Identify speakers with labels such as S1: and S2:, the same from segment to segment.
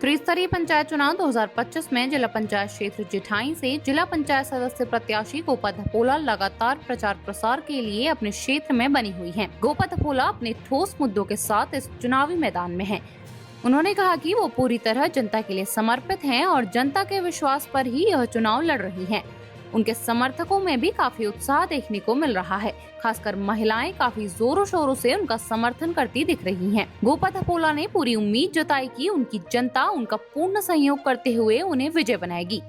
S1: त्रिस्तरीय पंचायत चुनाव 2025 में जिला पंचायत क्षेत्र जेठाई से जिला पंचायत सदस्य प्रत्याशी गोपा धपोला लगातार प्रचार प्रसार के लिए अपने क्षेत्र में बनी हुई हैं। गोपा धपोला अपने ठोस मुद्दों के साथ इस चुनावी मैदान में हैं। उन्होंने कहा कि वो पूरी तरह जनता के लिए समर्पित हैं और जनता के विश्वास पर ही यह चुनाव लड़ रही हैं। उनके समर्थकों में भी काफी उत्साह देखने को मिल रहा है। खासकर महिलाएं काफी जोरों शोरों से उनका समर्थन करती दिख रही हैं। गोपा धपोला ने पूरी उम्मीद जताई कि उनकी जनता उनका पूर्ण सहयोग करते हुए उन्हें विजय बनाएगी।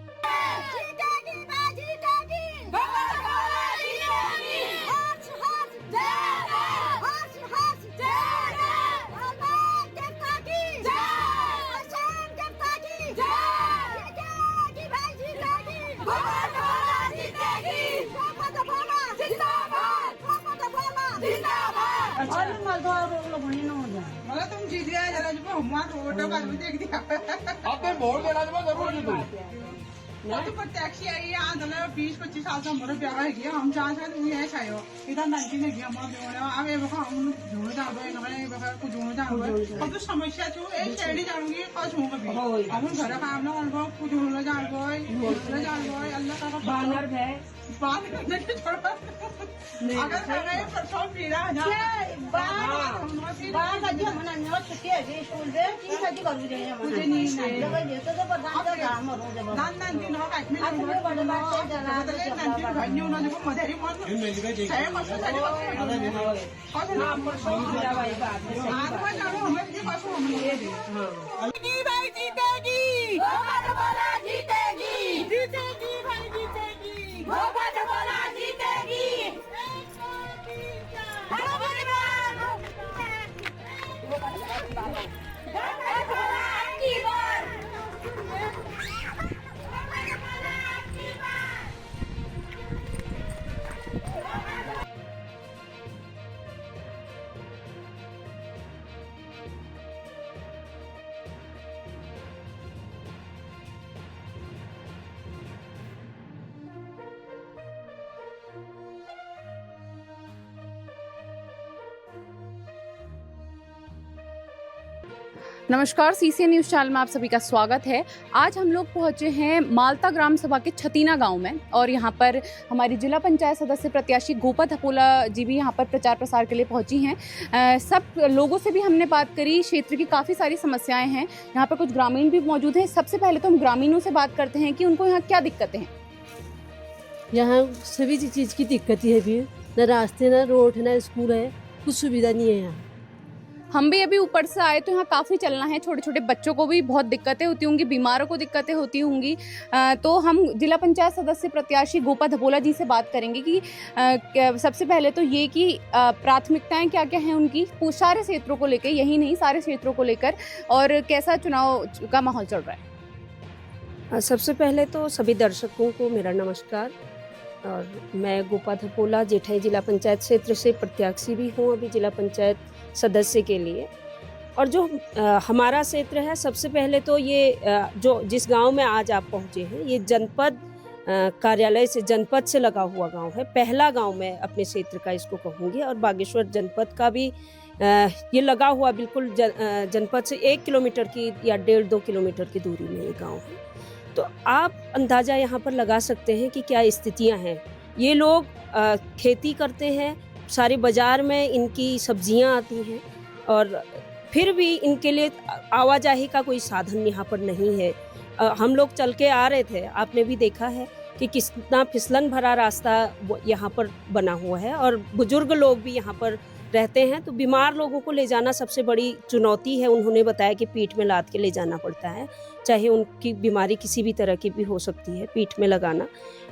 S2: मला तुम जीत गए जरा जो हमारा वोट बाद में देख दिया
S3: आपने वोट देना जरूर जीतो
S2: तो प्रत्यक्ष आई आंदोलन 20-25 साल से हमारे प्यारा है गया हम चाहते हैं तुम ये चाहिए इधर नंदी ने गया हमारे बोला अब ये बका हम जोड़ जा दो इन्होंने बका को जोड़ जा दो अब तो समस्या जो एक शेडी जाऊंगी पास होगा भी हम घर काम ना कर को जोड़ जा दो अल्लाह का बानर है बात करने के छोड़ा अगर हमें परसों पीड़ा है बात आज हम ना न्योत छुट्टी है स्कूल से की शादी कर रहे हैं मुझे नहीं लगा ये तो प्रधान का काम हो जब नान दिन हो का में आज में बड़ा बात है जरा नान दिन भन्यो न जो मधेरी मन है मस्त चली और नाम परसों पीड़ा भाई बात है आज में जानो हमें ये परसों हम ये दे हां भाई जीतेगी गोपा धपोला जीतेगी जीतेगी भाई जीतेगी गोपा धपोला जीतेगी
S1: नमस्कार, सीसीएन न्यूज चैनल में आप सभी का स्वागत है। आज हम लोग पहुंचे हैं मालता ग्राम सभा के छतीना गांव में और यहाँ पर हमारी जिला पंचायत सदस्य प्रत्याशी गोपा धपोला जी भी यहाँ पर प्रचार प्रसार के लिए पहुंची हैं। सब लोगों से भी हमने बात करी। क्षेत्र की काफ़ी सारी समस्याएं हैं। यहाँ पर कुछ ग्रामीण भी मौजूद हैं। सबसे पहले तो हम ग्रामीणों से बात करते हैं कि उनको यहाँ क्या दिक्कतें हैं।
S4: यहाँ सभी चीज़ की दिक्कत है भी, न रास्ते, न रोड, न स्कूल है, कुछ सुविधा नहीं है यहाँ।
S1: हम भी अभी ऊपर से आए तो यहाँ काफ़ी चलना है। छोटे छोटे बच्चों को भी बहुत दिक्कतें होती होंगी, बीमारों को दिक्कतें होती होंगी। तो हम जिला पंचायत सदस्य प्रत्याशी गोपा धपोला जी से बात करेंगे कि सबसे पहले तो ये कि प्राथमिकताएं क्या क्या हैं उनकी सारे क्षेत्रों को लेकर, यही नहीं सारे क्षेत्रों को लेकर, और कैसा चुनाव का माहौल चल रहा है।
S4: सबसे पहले तो सभी दर्शकों को मेरा नमस्कार। और मैं गोपा धपोला जेठाई जिला पंचायत क्षेत्र से प्रत्याशी भी हूँ अभी जिला पंचायत सदस्य के लिए। और जो हमारा क्षेत्र है, सबसे पहले तो ये जो जिस गांव में आज आप पहुँचे हैं, ये जनपद कार्यालय से, जनपद से लगा हुआ गांव है। पहला गांव मैं अपने क्षेत्र का इसको कहूँगी। और बागेश्वर जनपद का भी ये लगा हुआ बिल्कुल जनपद से 1 किलोमीटर की या 1.5-2 किलोमीटर की दूरी में ये गाँव है। तो आप अंदाज़ा यहाँ पर लगा सकते हैं कि क्या स्थितियाँ हैं। ये लोग खेती करते हैं, सारे बाज़ार में इनकी सब्जियाँ आती हैं, और फिर भी इनके लिए आवाजाही का कोई साधन यहाँ पर नहीं है। हम लोग चल के आ रहे थे, आपने भी देखा है कि कितना फिसलन भरा रास्ता यहाँ पर बना हुआ है, और बुजुर्ग लोग भी यहाँ पर रहते हैं। तो बीमार लोगों को ले जाना सबसे बड़ी चुनौती है। उन्होंने बताया कि पीठ में लाद के ले जाना पड़ता है, चाहे उनकी बीमारी किसी भी तरह की भी हो सकती है, पीठ में लगाना।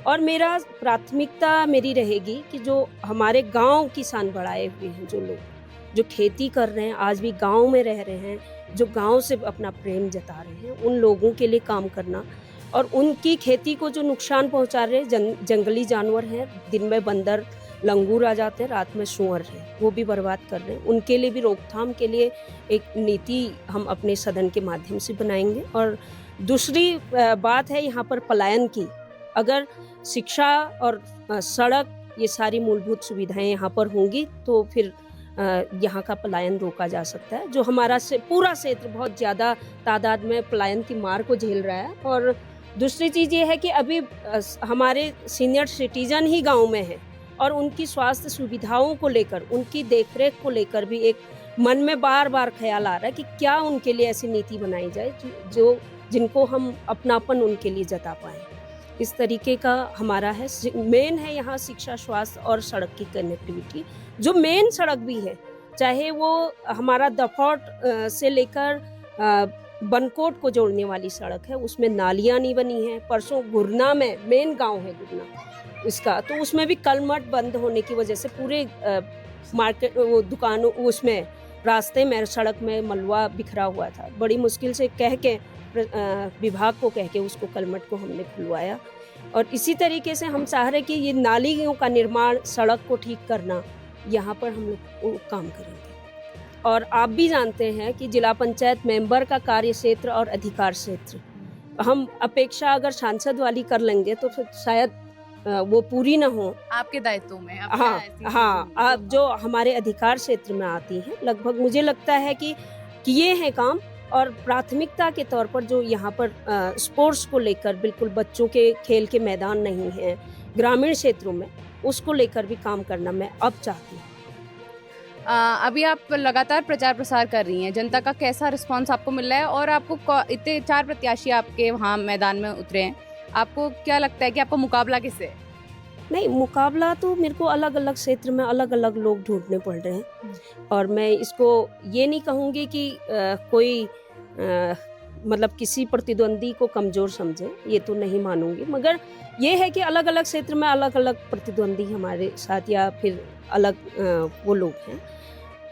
S4: और मेरा प्राथमिकता मेरी रहेगी कि जो हमारे गांव किसान बढ़ाए हुए हैं, जो लोग जो खेती कर रहे हैं, आज भी गांव में रह रहे हैं, जो गांव से अपना प्रेम जता रहे हैं, उन लोगों के लिए काम करना। और उनकी खेती को जो नुकसान पहुंचा रहे जंगली जानवर हैं, दिन में बंदर लंगूर आ जाते हैं, रात में सुअर है, वो भी बर्बाद कर रहे हैं। उनके लिए भी रोकथाम के लिए एक नीति हम अपने सदन के माध्यम से बनाएंगे। और दूसरी बात है यहाँ पर पलायन की। अगर शिक्षा और सड़क, ये सारी मूलभूत सुविधाएं यहाँ पर होंगी तो फिर यहाँ का पलायन रोका जा सकता है। जो हमारा पूरा क्षेत्र बहुत ज़्यादा तादाद में पलायन की मार को झेल रहा है। और दूसरी चीज़ ये है कि अभी हमारे सीनियर सिटीजन ही गांव में हैं और उनकी स्वास्थ्य सुविधाओं को लेकर, उनकी देखरेख को लेकर भी एक मन में बार बार ख्याल आ रहा है कि क्या उनके लिए ऐसी नीति बनाई जाए जो जिनको हम अपनापन उनके लिए जता पाएँ। इस तरीके का हमारा है। मेन है यहाँ शिक्षा, स्वास्थ्य और सड़क की कनेक्टिविटी। जो मेन सड़क भी है, चाहे वो हमारा दफौट से लेकर बनकोट को जोड़ने वाली सड़क है, उसमें नालियाँ नहीं बनी हैं। परसों गुरना में, मेन गांव है गुरना इसका, तो उसमें भी कलमट बंद होने की वजह से पूरे मार्केट, वो दुकानों, उसमें रास्ते में, सड़क में मलबा बिखरा हुआ था। बड़ी मुश्किल से कह के विभाग को कह के उसको कलमट को हमने खुलवाया। और इसी तरीके से हम चाह रहे कि ये नालियों का निर्माण, सड़क को ठीक करना, यहाँ पर हम लोग काम करेंगे। और आप भी जानते हैं कि जिला पंचायत मेंबर का कार्य क्षेत्र और अधिकार क्षेत्र, हम अपेक्षा अगर सांसद वाली कर लेंगे तो फिर शायद वो पूरी ना हो।
S1: आपके दायित्व में
S4: हाँ, आप जो हमारे अधिकार क्षेत्र में आती हैं, लगभग मुझे लगता है कि ये है काम। और प्राथमिकता के तौर पर जो यहाँ पर स्पोर्ट्स को लेकर, बिल्कुल बच्चों के खेल के मैदान नहीं हैं ग्रामीण क्षेत्रों में, उसको लेकर भी काम करना मैं अब चाहती हूँ।
S1: अभी आप लगातार प्रचार प्रसार कर रही हैं, जनता का कैसा रिस्पांस आपको मिल रहा है? और आपको इतने 4 प्रत्याशी आपके वहाँ मैदान में उतरे हैं, आपको क्या लगता है कि आपका मुकाबला किससे है?
S4: नहीं, मुकाबला तो मेरे को अलग अलग क्षेत्र में अलग अलग लोग ढूंढने पड़ रहे हैं। और मैं इसको ये नहीं कहूँगी कि कोई मतलब किसी प्रतिद्वंदी को कमज़ोर समझे, ये तो नहीं मानूंगी। मगर ये है कि अलग अलग क्षेत्र में अलग अलग प्रतिद्वंदी हमारे साथ, या फिर अलग वो लोग हैं।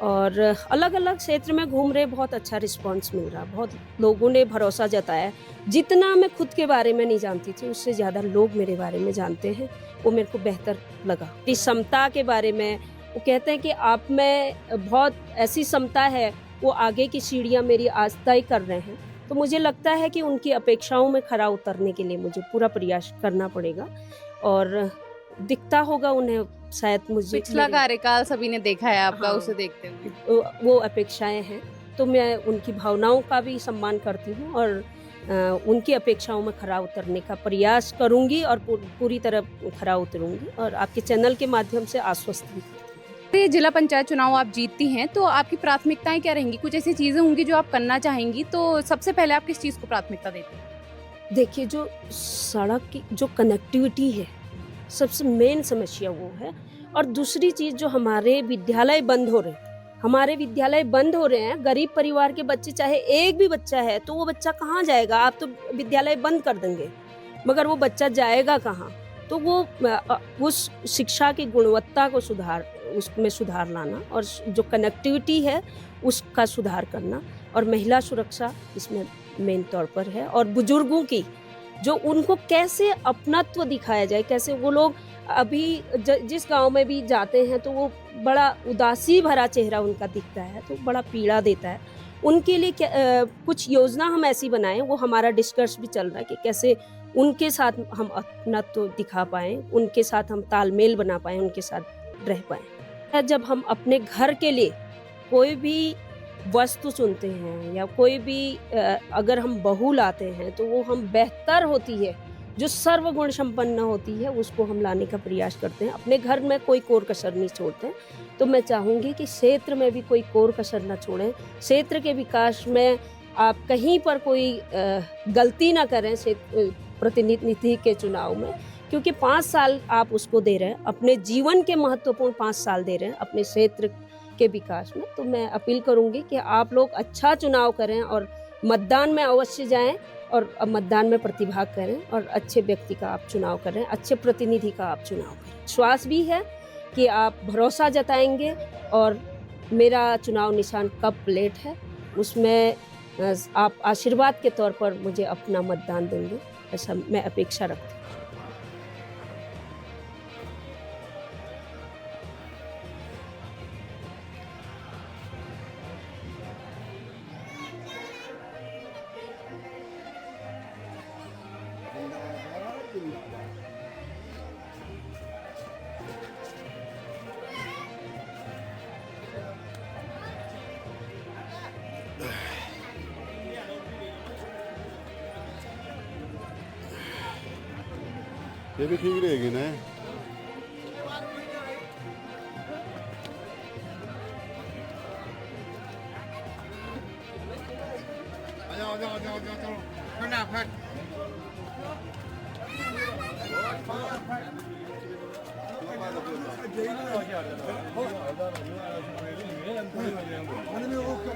S4: और अलग अलग क्षेत्र में घूम रहे, बहुत अच्छा रिस्पांस मिल रहा, बहुत लोगों ने भरोसा जताया। जितना मैं खुद के बारे में नहीं जानती थी, उससे ज़्यादा लोग मेरे बारे में जानते हैं, वो मेरे को बेहतर लगा। इस क्षमता के बारे में वो कहते हैं कि आप में बहुत ऐसी क्षमता है, वो आगे की सीढ़ियाँ मेरी आज तय कर रहे हैं। तो मुझे लगता है कि उनकी अपेक्षाओं में खरा उतरने के लिए मुझे पूरा प्रयास करना पड़ेगा। और दिखता होगा उन्हें, शायद मुझे
S1: पिछला कार्यकाल सभी ने देखा है आपका।
S4: हाँ,
S1: उसे देखते हुए
S4: वो अपेक्षाएं हैं, तो मैं उनकी भावनाओं का भी सम्मान करती हूँ और उनकी अपेक्षाओं में खरा उतरने का प्रयास करूंगी और पूरी तरह खरा उतरूंगी और आपके चैनल के माध्यम से आश्वस्त भी करती हूँ।
S1: जिला पंचायत चुनाव आप जीतती हैं, तो आपकी प्राथमिकताएं क्या रहेंगी? कुछ ऐसी चीजें होंगी जो आप करना चाहेंगी, तो सबसे पहले आप किस चीज को प्राथमिकता देती हैं?
S4: देखिए, जो सड़क की जो कनेक्टिविटी है, सबसे मेन समस्या वो है। और दूसरी चीज, जो हमारे विद्यालय बंद हो रहे हैं, गरीब परिवार के बच्चे, चाहे एक भी बच्चा है तो वो बच्चा कहाँ जाएगा? आप तो विद्यालय बंद कर देंगे, मगर वो बच्चा जाएगा कहाँ? तो वो उस शिक्षा की गुणवत्ता को उसमें सुधार लाना, और जो कनेक्टिविटी है उसका सुधार करना, और महिला सुरक्षा इसमें मेन तौर पर है। और बुजुर्गों की, जो उनको कैसे अपनत्व दिखाया जाए, कैसे वो लोग अभी जिस गांव में भी जाते हैं तो वो बड़ा उदासी भरा चेहरा उनका दिखता है, तो बड़ा पीड़ा देता है। उनके लिए कुछ योजना हम ऐसी बनाएं, वो हमारा डिस्कस भी चल रहा है कि कैसे उनके साथ हम अपनत्व दिखा पाएं, उनके साथ हम तालमेल बना पाएं, उनके साथ रह पाएं। जब हम अपने घर के लिए कोई भी वस्तु चुनते हैं या कोई भी अगर हम बहू लाते हैं, तो वो हम बेहतर होती है, जो सर्वगुण संपन्न होती है, उसको हम लाने का प्रयास करते हैं। अपने घर में कोई कोर कसर नहीं छोड़ते। तो मैं चाहूँगी कि क्षेत्र में भी कोई कोर कसर न छोड़ें। क्षेत्र के विकास में आप कहीं पर कोई गलती ना करें प्रतिनिधि के चुनाव में, क्योंकि 5 साल आप उसको दे रहे हैं, अपने जीवन के महत्वपूर्ण 5 साल दे रहे हैं अपने क्षेत्र के विकास में। तो मैं अपील करूंगी कि आप लोग अच्छा चुनाव करें और मतदान में अवश्य जाएं और मतदान में प्रतिभाग करें और अच्छे व्यक्ति का आप चुनाव करें, अच्छे प्रतिनिधि का आप चुनाव करें। विश्वास भी है कि आप भरोसा जताएंगे और मेरा चुनाव निशान कप प्लेट है, उसमें आप आशीर्वाद के तौर पर मुझे अपना मतदान देंगे, ऐसा मैं अपेक्षा रखती हूँ।
S5: ये भी ठीक रहेगी ना।
S3: Hadi